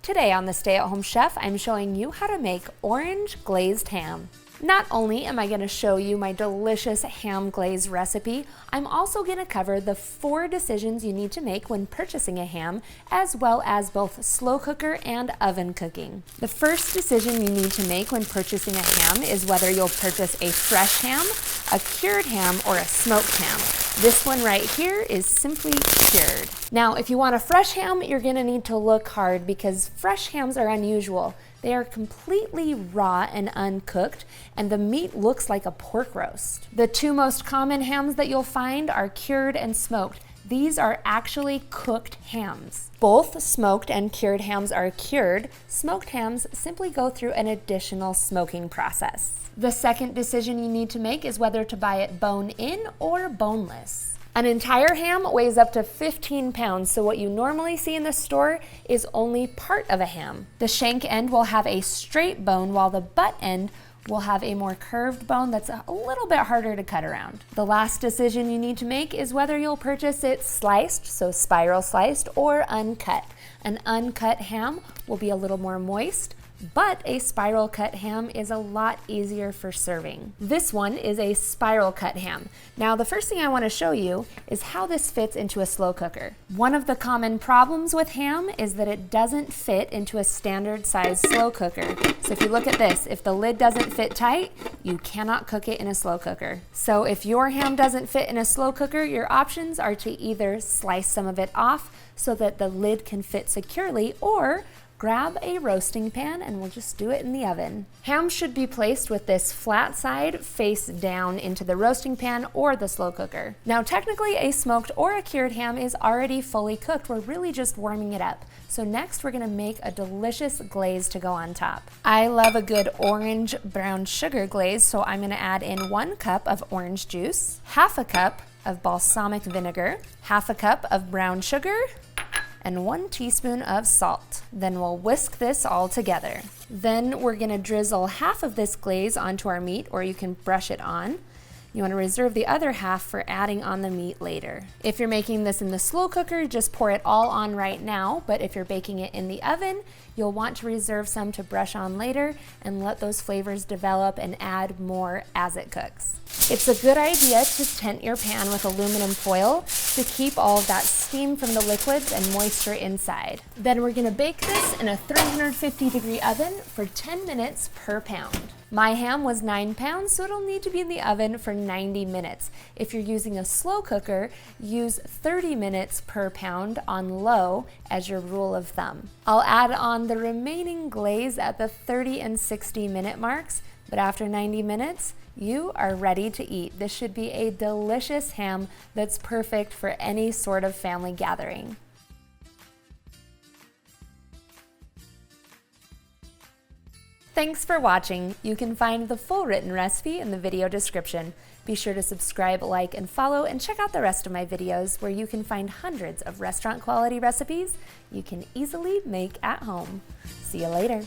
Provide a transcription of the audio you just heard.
Today on the Stay at Home Chef, I'm showing you how to make orange glazed ham. Not only am I going to show you my delicious ham glaze recipe, I'm also going to cover the 4 decisions you need to make when purchasing a ham, as well as both slow cooker and oven cooking. The first decision you need to make when purchasing a ham is whether you'll purchase a fresh ham, a cured ham, or a smoked ham. This one right here is simply cured. Now, if you want a fresh ham, you're going to need to look hard because fresh hams are unusual. They are completely raw and uncooked, and the meat looks like a pork roast. The 2 most common hams that you'll find are cured and smoked. These are actually cooked hams. Both smoked and cured hams are cured. Smoked hams simply go through an additional smoking process. The second decision you need to make is whether to buy it bone-in or boneless. An entire ham weighs up to 15 pounds, so what you normally see in the store is only part of a ham. The shank end will have a straight bone, while the butt end will have a more curved bone that's a little bit harder to cut around. The last decision you need to make is whether you'll purchase it sliced, so spiral sliced, or uncut. An uncut ham will be a little more moist, but a spiral cut ham is a lot easier for serving. This one is a spiral cut ham. Now, the first thing I want to show you is how this fits into a slow cooker. One of the common problems with ham is that it doesn't fit into a standard size slow cooker. So if you look at this, if the lid doesn't fit tight, you cannot cook it in a slow cooker. So if your ham doesn't fit in a slow cooker, your options are to either slice some of it off so that the lid can fit securely, or grab a roasting pan and we'll just do it in the oven. Ham should be placed with this flat side face down into the roasting pan or the slow cooker. Now, technically a smoked or a cured ham is already fully cooked. We're really just warming it up. So next we're gonna make a delicious glaze to go on top. I love a good orange brown sugar glaze, so I'm gonna add in 1 cup of orange juice, half a cup of balsamic vinegar, half a cup of brown sugar, and 1 teaspoon of salt. Then we'll whisk this all together. Then we're gonna drizzle half of this glaze onto our meat, or you can brush it on. You wanna reserve the other half for adding on the meat later. If you're making this in the slow cooker, just pour it all on right now, but if you're baking it in the oven, you'll want to reserve some to brush on later and let those flavors develop and add more as it cooks. It's a good idea to tent your pan with aluminum foil to keep all of that steam from the liquids and moisture inside. Then we're gonna bake this in a 350-degree oven for 10 minutes per pound. My ham was 9 pounds, so it'll need to be in the oven for 90 minutes. If you're using a slow cooker, use 30 minutes per pound on low as your rule of thumb. I'll add on the remaining glaze at the 30 and 60 minute marks, but after 90 minutes, you are ready to eat. This should be a delicious ham that's perfect for any sort of family gathering. Thanks for watching. You can find the full written recipe in the video description. Be sure to subscribe, like, and follow, and check out the rest of my videos where you can find hundreds of restaurant quality recipes you can easily make at home. See you later.